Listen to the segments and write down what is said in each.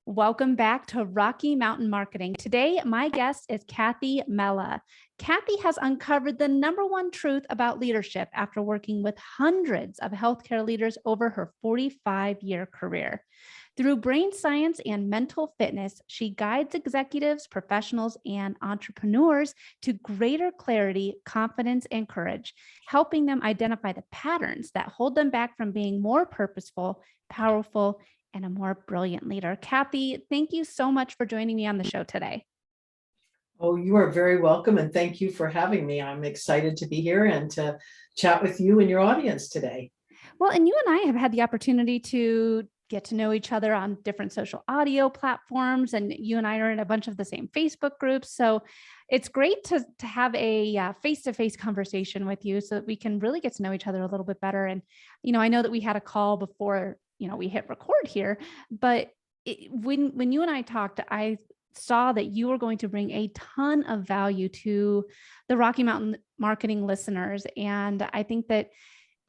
Welcome back to Rocky Mountain Marketing. Today, my guest is Kathy Mela. Kathy has uncovered the number one truth about leadership after working with hundreds of healthcare leaders over her 45-year career. Through brain science and mental fitness, she guides executives, professionals, and entrepreneurs to greater clarity, confidence, and courage, helping them identify the patterns that hold them back from being more purposeful, powerful, and a more brilliant leader. Kathy, thank you so much for joining me on the show today. Oh, you are very welcome, and thank you for having me. I'm excited to be here and to chat with you and your audience today. Well, and you and I have had the opportunity to get to know each other on different social audio platforms, and you and I are in a bunch of the same Facebook groups. So it's great to have a face-to-face conversation with you so that we can really get to know each other a little bit better. And, I know that we had a call before, we hit record here, but when you and I talked, I saw that you were going to bring a ton of value to the Rocky Mountain Marketing listeners. And I think that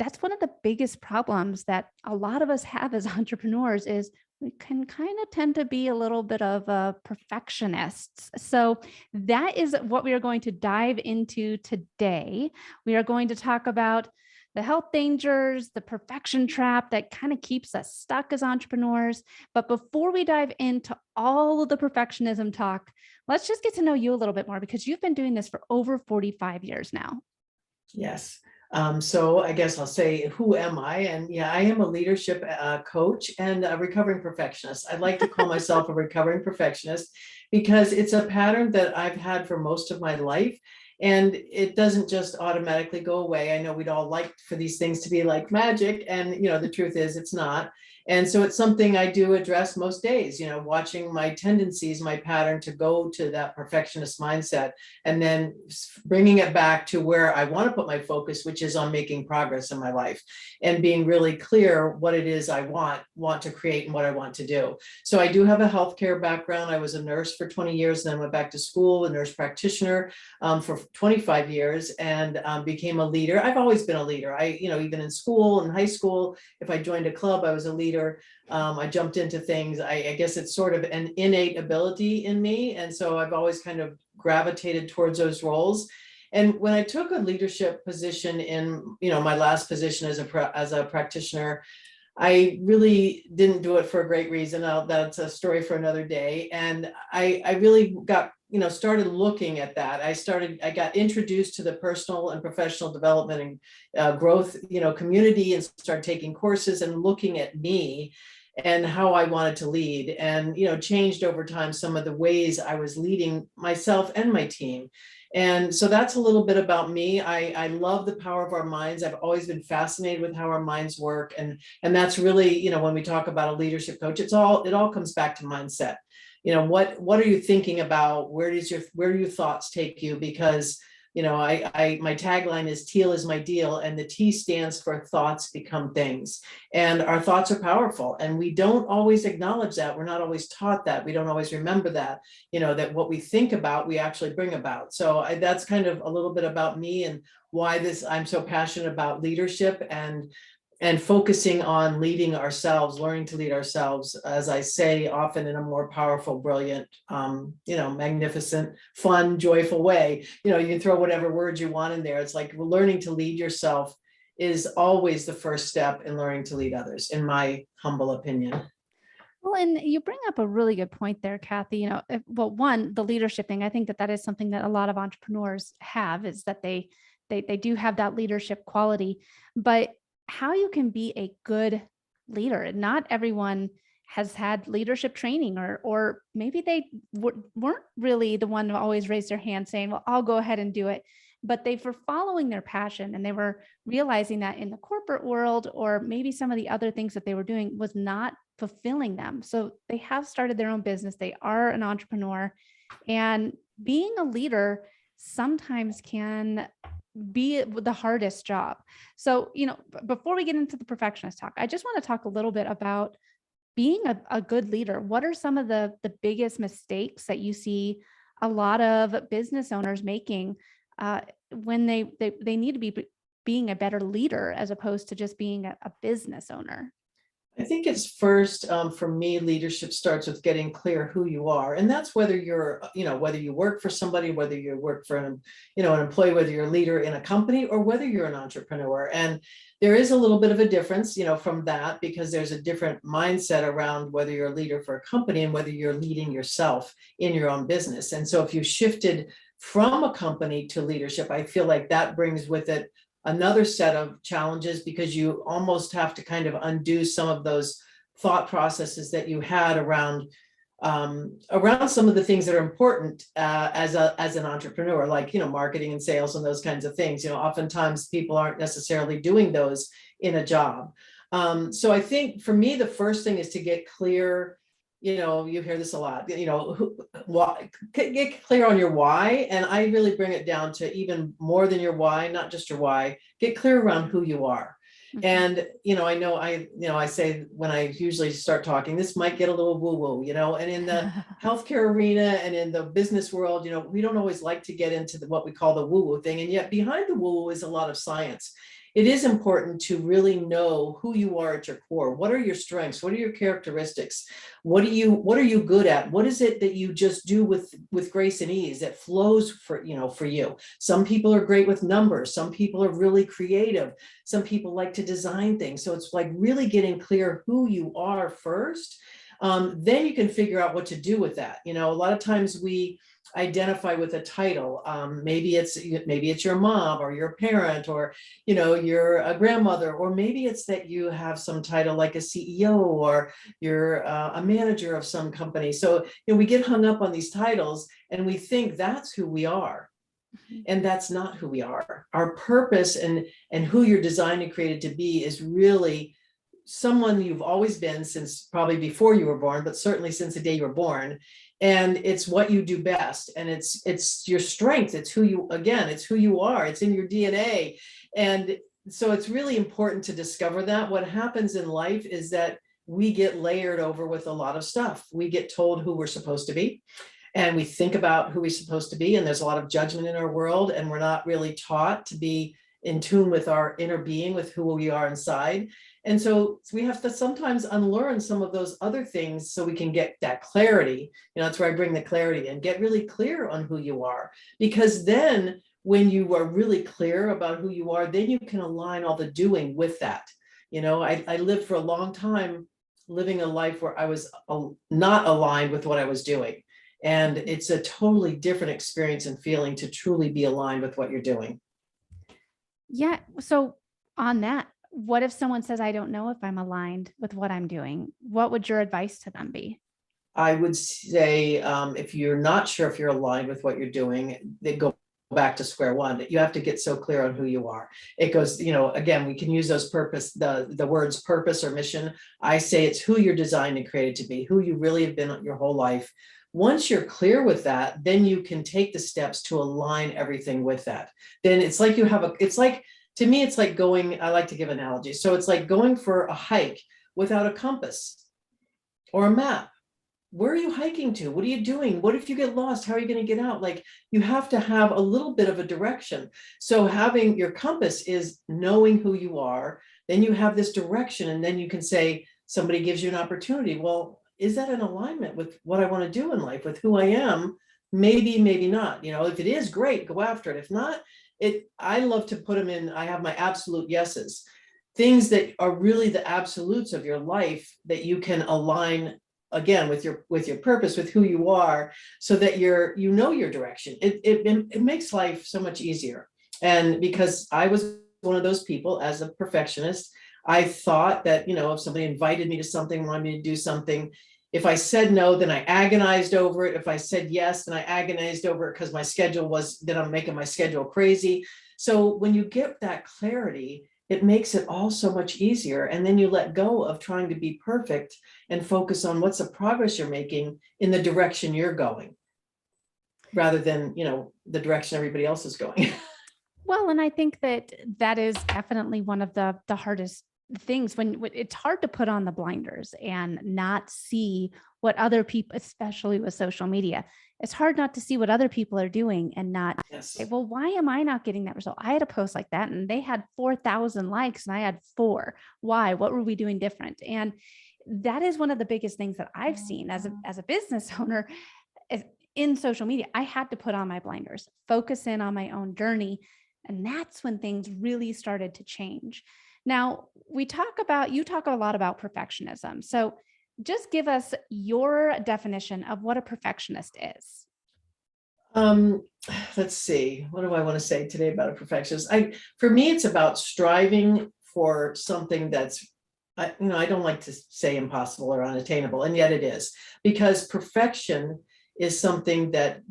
that's one of the biggest problems that a lot of us have as entrepreneurs is we can kind of tend to be a little bit of perfectionists. So that is what we are going to dive into today. We are going to talk about the health dangers, the perfection trap that kind of keeps us stuck as entrepreneurs. But before we dive into all of the perfectionism talk, let's just get to know you a little bit more because you've been doing this for over 45 years now. Yes. So I guess I'll say, who am I? And yeah, I am a leadership coach and a recovering perfectionist. I'd like to call myself a recovering perfectionist because it's a pattern that I've had for most of my life. And it doesn't just automatically go away. I know we'd all like for these things to be like magic. And, the truth is it's not. And so it's something I do address most days, watching my tendencies, my pattern to go to that perfectionist mindset, and then bringing it back to where I want to put my focus, which is on making progress in my life and being really clear what it is I want to create and what I want to do. So I do have a healthcare background. I was a nurse for 20 years, then went back to school, a nurse practitioner for 25 years, and became a leader. I've always been a leader. Even in school and high school, if I joined a club, I was a leader. I jumped into things. I guess it's sort of an innate ability in me. And so I've always kind of gravitated towards those roles. And when I took a leadership position in, my last position as a practitioner, I really didn't do it for a great reason. That's a story for another day. And I really got, started looking at that. I got introduced to the personal and professional development and growth, community, and started taking courses and looking at me and how I wanted to lead, and, changed over time some of the ways I was leading myself and my team. And so that's a little bit about me. I love the power of our minds. I've always been fascinated with how our minds work. And that's really, when we talk about a leadership coach, it all comes back to mindset. What are you thinking about? Where do your thoughts take you? Because my tagline is teal is my deal, and the T stands for thoughts become things. And our thoughts are powerful, and we don't always acknowledge that. We're not always taught that. We don't always remember that, that what we think about, we actually bring about. So that's kind of a little bit about me and why I'm so passionate about leadership and focusing on leading ourselves, learning to lead ourselves, as I say, often in a more powerful, brilliant, magnificent, fun, joyful way. You can throw whatever words you want in there. It's like learning to lead yourself is always the first step in learning to lead others, in my humble opinion. Well, and you bring up a really good point there, Kathy. One, the leadership thing, I think that is something that a lot of entrepreneurs have, is that they do have that leadership quality, but how you can be a good leader. Not everyone has had leadership training, or maybe they weren't really the one to always raise their hand saying, well, I'll go ahead and do it. But they were following their passion, and they were realizing that in the corporate world, or maybe some of the other things that they were doing was not fulfilling them. So they have started their own business. They are an entrepreneur, and being a leader sometimes can be the hardest job. So, before we get into the perfectionist talk, I just want to talk a little bit about being a good leader. What are some of the biggest mistakes that you see a lot of business owners making when they need to be being a better leader as opposed to just being a business owner? I think it's first, for me, leadership starts with getting clear who you are. And that's whether you're, whether you work for somebody, whether you work for an employee, whether you're a leader in a company, or whether you're an entrepreneur. And there is a little bit of a difference, from that, because there's a different mindset around whether you're a leader for a company and whether you're leading yourself in your own business. And so if you shifted from a company to leadership, I feel like that brings with it another set of challenges, because you almost have to kind of undo some of those thought processes that you had around some of the things that are important as an entrepreneur, like marketing and sales and those kinds of things. Oftentimes people aren't necessarily doing those in a job. So I think for me, the first thing is to get clear. You hear this a lot, why, get clear on your why. And I really bring it down to even more than your why, not just your why, get clear around who you are. Mhm. And, I say, when I usually start talking, this might get a little woo woo, and in the healthcare arena and in the business world, we don't always like to get into what we call the woo woo thing. And yet behind the woo woo is a lot of science. It is important to really know who you are at your core. What are your strengths? What are your characteristics? What are you good at? What is it that you just do with grace and ease that flows for you? Some people are great with numbers. Some people are really creative. Some people like to design things. So it's like really getting clear who you are first. Then you can figure out what to do with that. A lot of times we identify with a title. Maybe it's your mom or your parent, or you're a grandmother, or maybe it's that you have some title like a CEO, or you're a manager of some company. So we get hung up on these titles and we think that's who we are. And that's not who we are. Our purpose and who you're designed and created to be is really someone you've always been, since probably before you were born, but certainly since the day you were born. And it's what you do best, and it's your strength. It's who you are. It's in your DNA. And so it's really important to discover that. What happens in life is that we get layered over with a lot of stuff. We get told who we're supposed to be, and we think about who we're supposed to be, and there's a lot of judgment in our world, and we're not really taught to be in tune with our inner being, with who we are inside. And so we have to sometimes unlearn some of those other things so we can get that clarity. That's where I bring the clarity and get really clear on who you are. Because then when you are really clear about who you are, then you can align all the doing with that. I lived for a long time living a life where I was not aligned with what I was doing. And it's a totally different experience and feeling to truly be aligned with what you're doing. Yeah. So on that, what if someone says, I don't know if I'm aligned with what I'm doing? What would your advice to them be? I would say, if you're not sure if you're aligned with what you're doing, then go back to square one. You have to get so clear on who you are. It goes, again, we can use those the words purpose or mission. I say it's who you're designed and created to be, who you really have been your whole life. Once you're clear with that, then you can take the steps to align everything with that. Then it's like to me, it's like going, I like to give analogies. So it's like going for a hike without a compass or a map. Where are you hiking to? What are you doing? What if you get lost? How are you going to get out? Like, you have to have a little bit of a direction. So having your compass is knowing who you are. Then you have this direction, and then you can say, somebody gives you an opportunity. Well, is that in alignment with what I want to do in life, with who I am? Maybe, maybe not. If it is, great, go after it. If not, I love to put them in. I have my absolute yeses, things that are really the absolutes of your life that you can align again with your purpose, with who you are, so that your direction. It makes life so much easier. And because I was one of those people, as a perfectionist, I thought that if somebody invited me to something, wanted me to do something, if I said no, then I agonized over it. If I said yes, then I agonized over it, because my schedule was, then I'm making my schedule crazy. So when you get that clarity, it makes it all so much easier. And then you let go of trying to be perfect and focus on what's the progress you're making in the direction you're going, rather than, the direction everybody else is going. Well, and I think that is definitely one of the hardest things when it's hard to put on the blinders and not see what other people, especially with social media, it's hard not to see what other people are doing and not say, Yes. well, why am I not getting that result? I had a post like that and they had 4,000 likes and I had 4. Why? What were we doing different? And that is one of the biggest things that I've seen as a business owner is in social media. I had to put on my blinders, focus in on my own journey. And that's when things really started to change. Now, you talk a lot about perfectionism. So just give us your definition of what a perfectionist is. Um, let's see, what do I want to say today about a perfectionist? For me, it's about striving for something that's, I don't like to say impossible or unattainable, and yet it is, because perfection is something that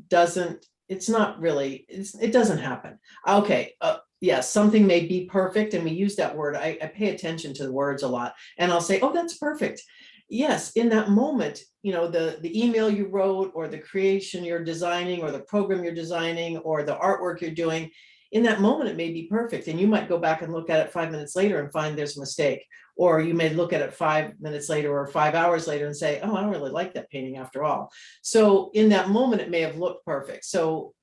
it's not really, it doesn't happen. Okay, yes, something may be perfect, and we use that word. I pay attention to the words a lot, and I'll say, oh, that's perfect. Yes, in that moment, the email you wrote, or the creation you're designing, or the program you're designing, or the artwork you're doing, in that moment, it may be perfect. And you might go back and look at it 5 minutes later and find there's a mistake. Or you may look at it 5 minutes later or 5 hours later and say, oh, I don't really like that painting after all. So in that moment, it may have looked perfect. So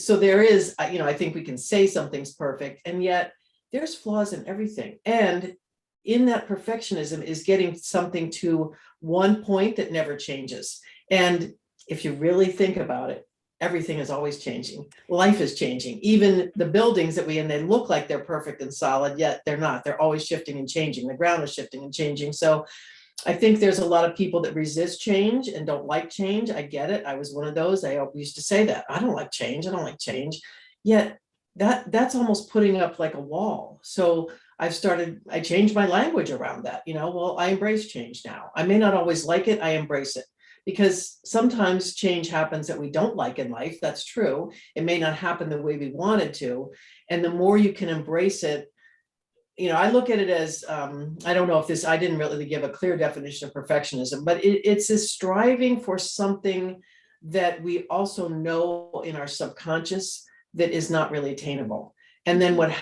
there is, I think we can say something's perfect, and yet there's flaws in everything. And in that perfectionism is getting something to one point that never changes. And if you really think about it, everything is always changing. Life is changing. Even the buildings that we in, they look like they're perfect and solid, yet they're not. They're always shifting and changing. The ground is shifting and changing. So I think there's a lot of people that resist change and don't like change. I get it. I was one of those. I used to say that. I don't like change. I don't like change. Yet that's almost putting up like a wall. So I changed my language around that. Well, I embrace change now. I may not always like it. I embrace it, because sometimes change happens that we don't like in life. That's true. It may not happen the way we wanted to. And the more you can embrace it, I look at it as, I don't know if I didn't really give a clear definition of perfectionism, but it's this striving for something that we also know in our subconscious that is not really attainable. And then what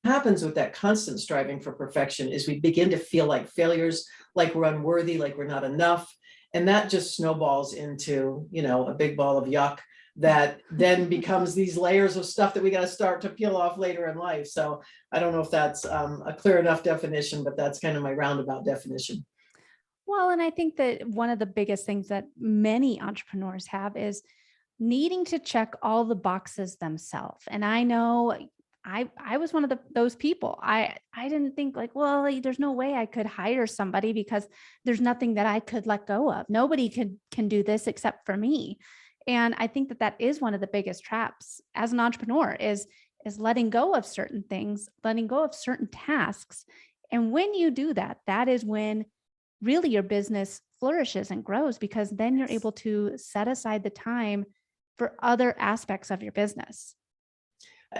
happens with that constant striving for perfection is we begin to feel like failures, like we're unworthy, like we're not enough. And that just snowballs into, a big ball of yuck that then becomes these layers of stuff that we got to start to peel off later in life. So I don't know if that's a clear enough definition, but that's kind of my roundabout definition. Well, and I think that one of the biggest things that many entrepreneurs have is needing to check all the boxes themselves. And I know I was one of those people. I didn't think like, well, there's no way I could hire somebody because there's nothing that I could let go of. Nobody can do this except for me. And I think that that is one of the biggest traps as an entrepreneur is letting go of certain things, letting go of certain tasks. And when you do that, that is when really your business flourishes and grows, because then you're able to set aside the time for other aspects of your business.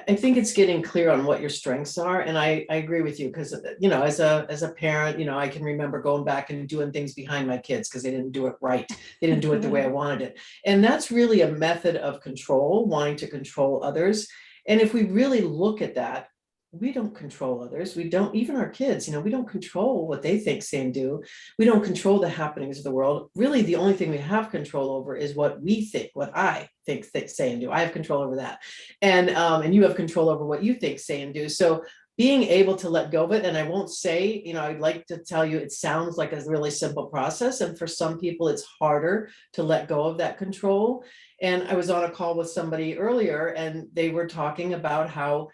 I think it's getting clear on what your strengths are. And I agree with you, because, as a parent, I can remember going back and doing things behind my kids because they didn't do it right. They didn't do it the way I wanted it. And that's really a method of control, wanting to control others. And if we really look at that, we don't control others. We don't, even our kids, we don't control what they think, say, and do. We don't control the happenings of the world. Really, the only thing we have control over is what we think, what I think, say, and do. I have control over that. And you have control over what you think, say, and do. So being able to let go of it, and I won't say, I'd like to tell you, it sounds like a really simple process. And for some people, it's harder to let go of that control. And I was on a call with somebody earlier, and they were talking about how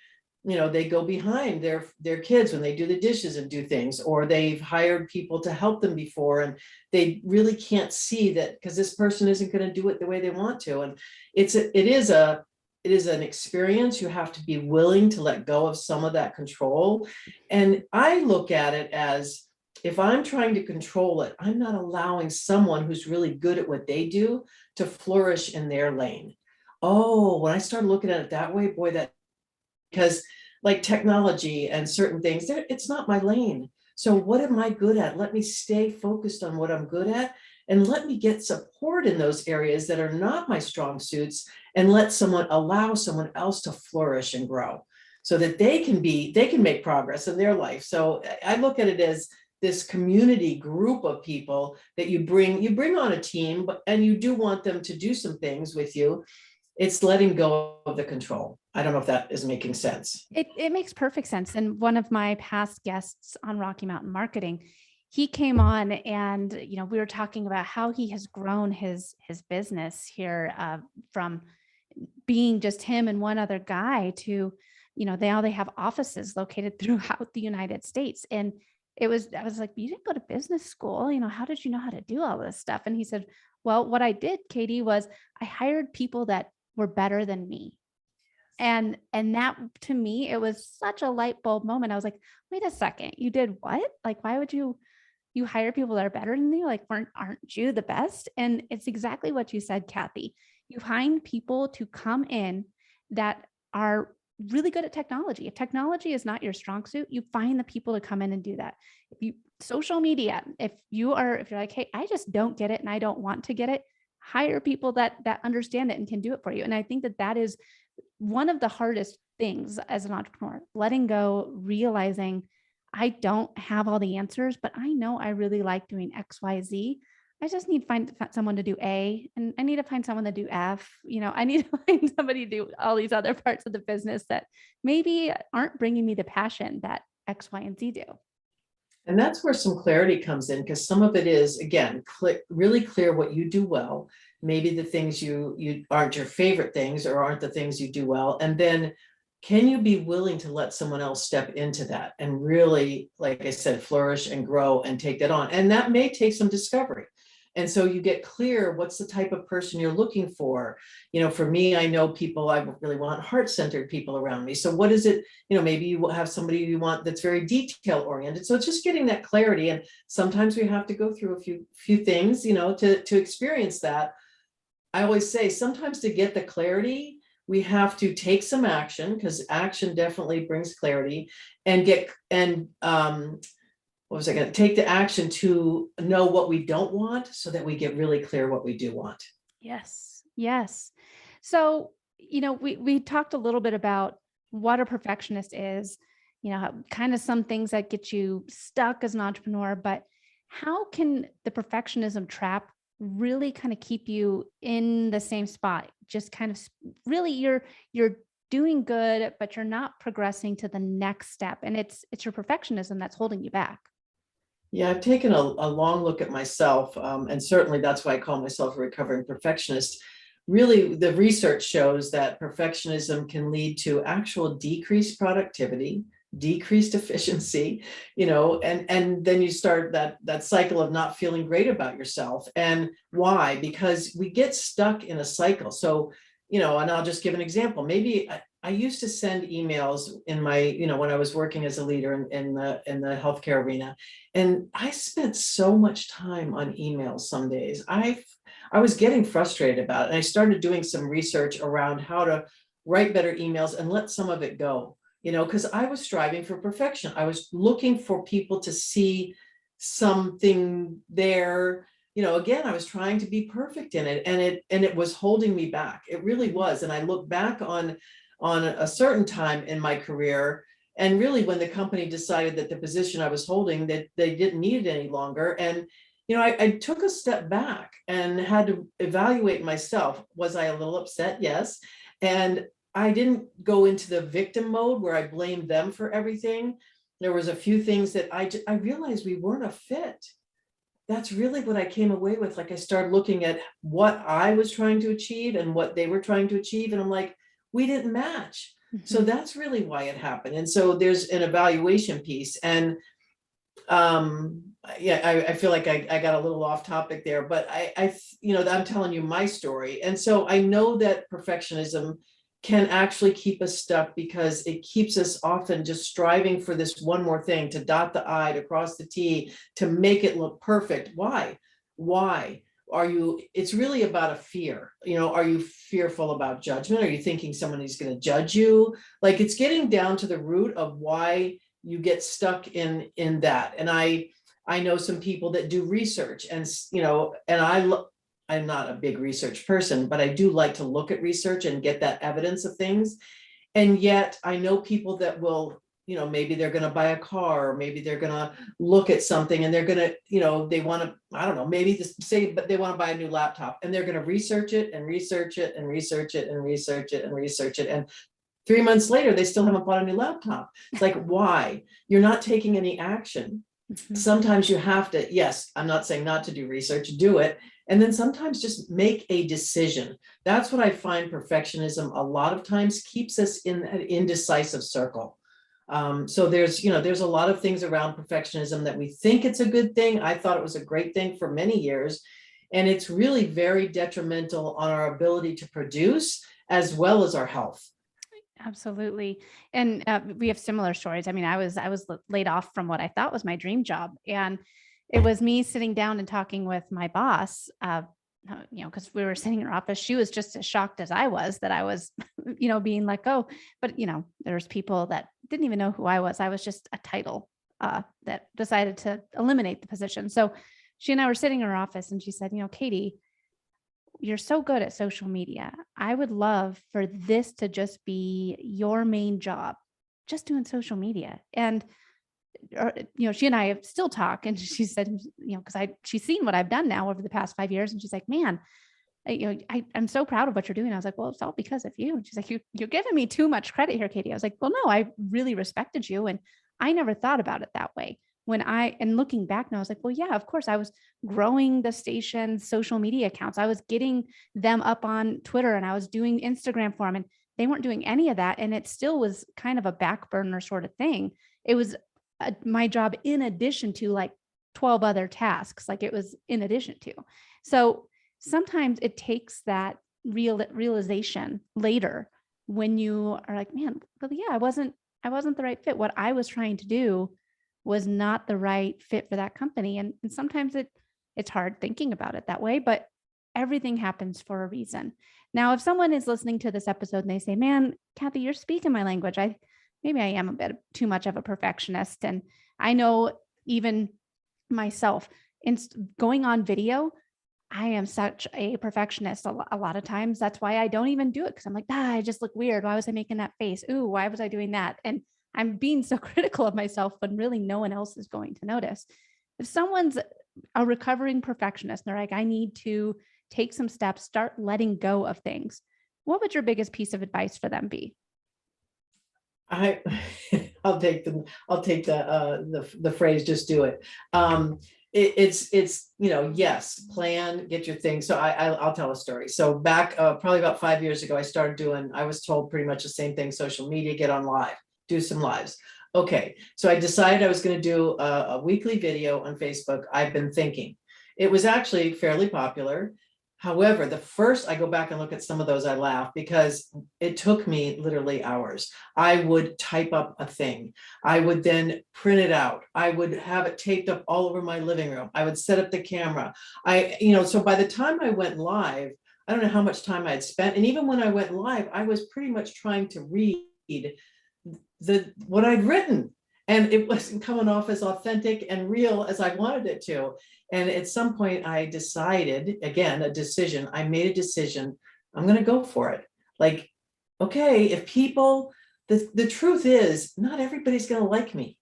they go behind their kids when they do the dishes and do things, or they've hired people to help them before, and they really can't see that because this person isn't going to do it the way they want to. And it is an experience. You have to be willing to let go of some of that control. And I look at it as, if I'm trying to control it, I'm not allowing someone who's really good at what they do to flourish in their lane. Oh, when I started looking at it that way, boy, because like technology and certain things, it's not my lane. So what am I good at? Let me stay focused on what I'm good at, and let me get support in those areas that are not my strong suits, and allow someone else to flourish and grow. so that they can make progress in their life. So I look at it as this community group of people that you bring on a team, and you do want them to do some things with you. It's letting go of the control. I don't know if that is making sense. It makes perfect sense. And one of my past guests on Rocky Mountain Marketing, he came on and, we were talking about how he has grown his business here, from being just him and one other guy to, they have offices located throughout the United States. And I was like, you didn't go to business school, how did you know how to do all this stuff? And he said, well, what I did, Katie, was I hired people that were better than me. And that, to me, it was such a light bulb moment. I was like, wait a second, you did what? Like, why would you hire people that are better than you? Like, aren't you the best? And it's exactly what you said, Kathy. You find people to come in that are really good at technology. If technology is not your strong suit, you find the people to come in and do that. Social media, if you're like, hey, I just don't get it and I don't want to get it, hire people that understand it and can do it for you. And I think that is one of the hardest things as an entrepreneur, letting go, realizing I don't have all the answers, but I know I really like doing X, Y, Z. I just need to find someone to do A, and I need to find someone to do F. I need to find somebody to do all these other parts of the business that maybe aren't bringing me the passion that X, Y, and Z do. And that's where some clarity comes in, because some of it is, again, really clear what you do well. Maybe the things you aren't your favorite things, or aren't the things you do well. And then can you be willing to let someone else step into that and really, like I said, flourish and grow and take that on? And that may take some discovery. And so you get clear, what's the type of person you're looking for? For me, I know people, I really want heart-centered people around me. So what is it, maybe you will have somebody you want that's very detail oriented. So it's just getting that clarity. And sometimes we have to go through a few things, to experience that. I always say, sometimes to get the clarity, we have to take some action, because action definitely brings clarity, and what was I going to take the action to know what we don't want, so that we get really clear what we do want. Yes. Yes. So, we talked a little bit about what a perfectionist is, kind of some things that get you stuck as an entrepreneur, but how can the perfectionism trap really kind of keep you in the same spot? Just kind of really you're doing good, but you're not progressing to the next step. And it's your perfectionism that's holding you back. Yeah, I've taken a long look at myself, and certainly that's why I call myself a recovering perfectionist. Really, the research shows that perfectionism can lead to actual decreased productivity, decreased efficiency, and then you start that cycle of not feeling great about yourself. And why? Because we get stuck in a cycle. So, and I'll just give an example. Maybe I used to send emails in my, when I was working as a leader in the healthcare arena, and I spent so much time on emails. Some days I was getting frustrated about it, and I started doing some research around how to write better emails and let some of it go. Because I was striving for perfection. I was looking for people to see something there. Again, I was trying to be perfect in it, and it was holding me back. It really was. And I look back on a certain time in my career, and really when the company decided that the position I was holding, that they didn't need it any longer. And I took a step back and had to evaluate myself. Was I a little upset? Yes. And I didn't go into the victim mode where I blamed them for everything. There was a few things that I realized we weren't a fit. That's really what I came away with. Like, I started looking at what I was trying to achieve and what they were trying to achieve. And I'm like, we didn't match. So that's really why it happened. And so there's an evaluation piece. And yeah, I feel like I got a little off topic there, but I'm telling you my story. And so I know that perfectionism can actually keep us stuck, because it keeps us often just striving for this one more thing, to dot the I, to cross the T, to make it look perfect. Why are you? It's really about a fear. Are you fearful about judgment? Are you thinking someone is going to judge you? Like, it's getting down to the root of why you get stuck in that. And I know some people that do research, and I'm not a big research person, but I do like to look at research and get that evidence of things. And yet I know people that will, maybe they're going to buy a car, or maybe they're going to look at something and they're going to, they want to, I don't know, maybe just say, but they want to buy a new laptop, and they're going to research it and research it and research it and research it and research it. And 3 months later, they still haven't bought a new laptop. It's like, why? You're not taking any action. Sometimes you have to, yes, I'm not saying not to do research, do it. And then sometimes just make a decision. That's what I find perfectionism a lot of times keeps us in an indecisive circle. So there's a lot of things around perfectionism that we think it's a good thing. I thought it was a great thing for many years. And it's really very detrimental on our ability to produce as well as our health. Absolutely. And we have similar stories. I mean, I was laid off from what I thought was my dream job. And it was me sitting down and talking with my boss, because we were sitting in her office. She was just as shocked as I was that I was, being let go. But, there's people that didn't even know who I was. I was just a title that decided to eliminate the position. So she and I were sitting in her office, and she said, Katie, you're so good at social media. I would love for this to just be your main job, just doing social media. And, she and I still talk, and she said, because she's seen what I've done now over the past 5 years. And she's like, man, I'm so proud of what you're doing. I was like, well, it's all because of you. And she's like, you're giving me too much credit here, Katie. I was like, well, no, I really respected you. And I never thought about it that way. And looking back now, I was like, well, yeah, of course I was growing the station's social media accounts. I was getting them up on Twitter, and I was doing Instagram for them, and they weren't doing any of that. And it still was kind of a back burner sort of thing. It was my job in addition to like 12 other tasks, like it was in addition to. So sometimes it takes that realization later when you are like, man, well, yeah, I wasn't the right fit. What I was trying to do was not the right fit for that company. And sometimes it's hard thinking about it that way, but everything happens for a reason. Now, if someone is listening to this episode and they say, man, Kathy, you're speaking my language. Maybe I am a bit too much of a perfectionist. And I know even myself in going on video, I am such a perfectionist a lot of times. That's why I don't even do it, because I'm like, I just look weird. Why was I making that face? Ooh, why was I doing that? And I'm being so critical of myself when really no one else is going to notice. If someone's a recovering perfectionist and they're like, I need to take some steps, start letting go of things, what would your biggest piece of advice for them be? I I'll take the phrase, just do it. It's yes, plan, get your things. So I'll tell a story. So back probably about 5 years ago, I was told pretty much the same thing: social media, get on live, do some lives. Okay, so I decided I was going to do a weekly video on Facebook. I've been thinking it was actually fairly popular. However, I go back and look at some of those, I laugh, because it took me literally hours. I would type up a thing. I would then print it out. I would have it taped up all over my living room. I would set up the camera. So by the time I went live, I don't know how much time I had spent. And even when I went live, I was pretty much trying to read what I'd written. And it wasn't coming off as authentic and real as I wanted it to. And at some point I decided, again, I made a decision, I'm going to go for it. Like, okay, if people, the truth is, not everybody's going to like me.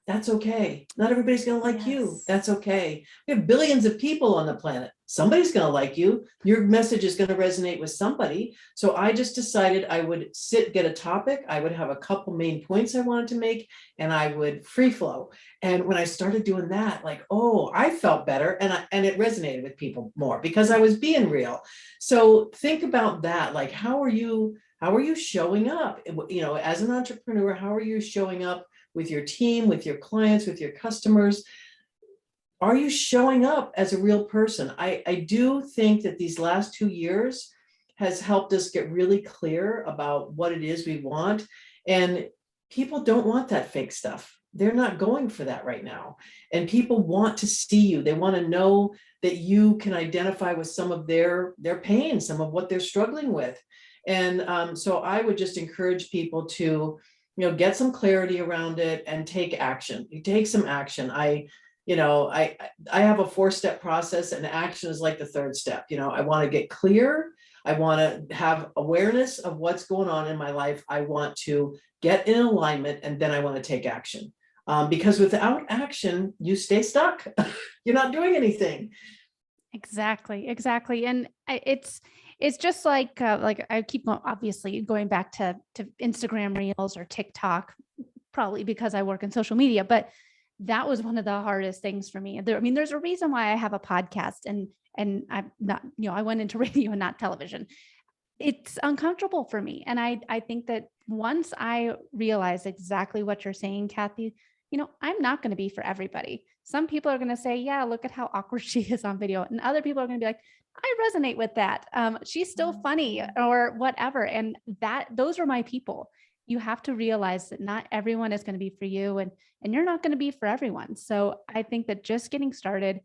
That's okay. Not everybody's going to like you. That's okay. We have billions of people on the planet. Somebody's going to like you. Your message is going to resonate with somebody. So I just decided I would get a topic. I would have a couple main points I wanted to make, and I would free flow. And when I started doing that, I felt better, and it resonated with people more because I was being real. So think about that. Like, how are you showing up? As an entrepreneur, how are you showing up with your team, with your clients, with your customers? Are you showing up as a real person? I do think that these last 2 years has helped us get really clear about what it is we want. And people don't want that fake stuff. They're not going for that right now. And people want to see you. They want to know that you can identify with some of their pain, some of what they're struggling with. And so I would just encourage people to get some clarity around it and take action. You take some action. I have a 4-step process, and action is like the third step. I want to get clear. I want to have awareness of what's going on in my life. I want to get in alignment, and then I want to take action. Because without action, you stay stuck. You're not doing anything. Exactly, exactly. And it's just like I keep obviously going back to Instagram Reels or TikTok, probably because I work in social media, but that was one of the hardest things for me. I mean, there's a reason why I have a podcast, and I'm not, I went into radio and not television. It's uncomfortable for me. And I think that once I realize exactly what you're saying, Kathy, I'm not going to be for everybody. Some people are going to say, yeah, look at how awkward she is on video. And other people are going to be like, I resonate with that. She's still funny or whatever. And those are my people. You have to realize that not everyone is going to be for you, and you're not going to be for everyone. So I think that just getting started,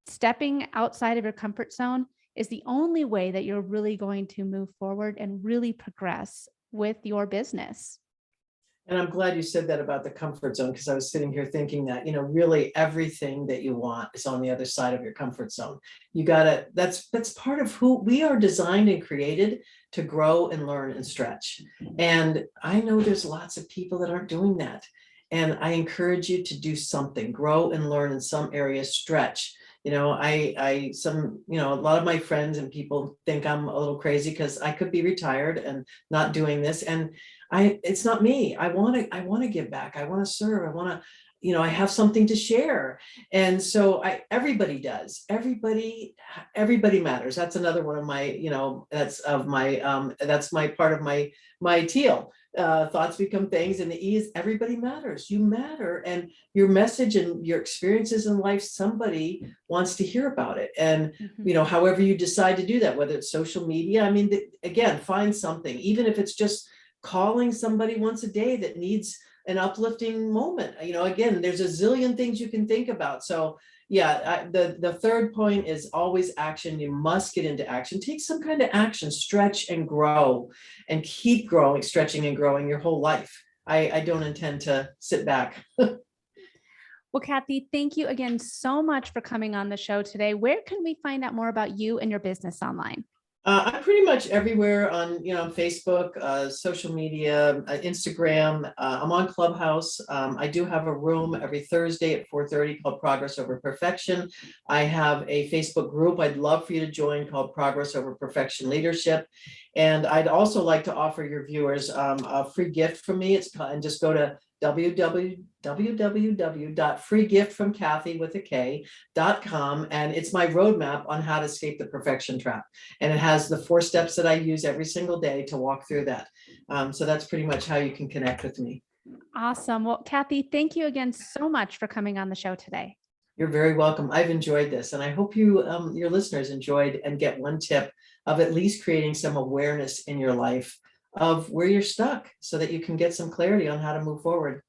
stepping outside of your comfort zone is the only way that you're really going to move forward and really progress with your business. And I'm glad you said that about the comfort zone, because I was sitting here thinking that, really everything that you want is on the other side of your comfort zone. That's part of who we are, designed and created to grow and learn and stretch. And I know there's lots of people that aren't doing that. And I encourage you to do something, grow and learn in some areas, stretch. A lot of my friends and people think I'm a little crazy because I could be retired and not doing this. And it's not me. I want to give back. I want to serve. I want to, I have something to share. And so everybody does. Everybody matters. That's another one of my, that's my part of my teal. Thoughts become things, and the E is everybody matters. You matter, and your message and your experiences in life, somebody wants to hear about it. And however you decide to do that, whether it's social media, I mean, again, find something, even if it's just calling somebody once a day that needs an uplifting moment. Again, there's a zillion things you can think about. So yeah, the third point is always action. You must get into action. Take some kind of action, stretch and grow, and keep growing, stretching and growing your whole life. I don't intend to sit back. Well, Kathy, thank you again so much for coming on the show today. Where can we find out more about you and your business online? I'm pretty much everywhere on, Facebook, social media, Instagram. I'm on Clubhouse. I do have a room every Thursday at 4:30 called Progress Over Perfection. I have a Facebook group I'd love for you to join called Progress Over Perfection Leadership. And I'd also like to offer your viewers a free gift from me. And just go to www.freegiftfromkathy.com, and it's my roadmap on how to escape the perfection trap. And it has the 4 steps that I use every single day to walk through that. So that's pretty much how you can connect with me. Awesome. Well, Kathy, thank you again so much for coming on the show today. You're very welcome. I've enjoyed this, and I hope your listeners enjoyed and get one tip of at least creating some awareness in your life of where you're stuck, so that you can get some clarity on how to move forward.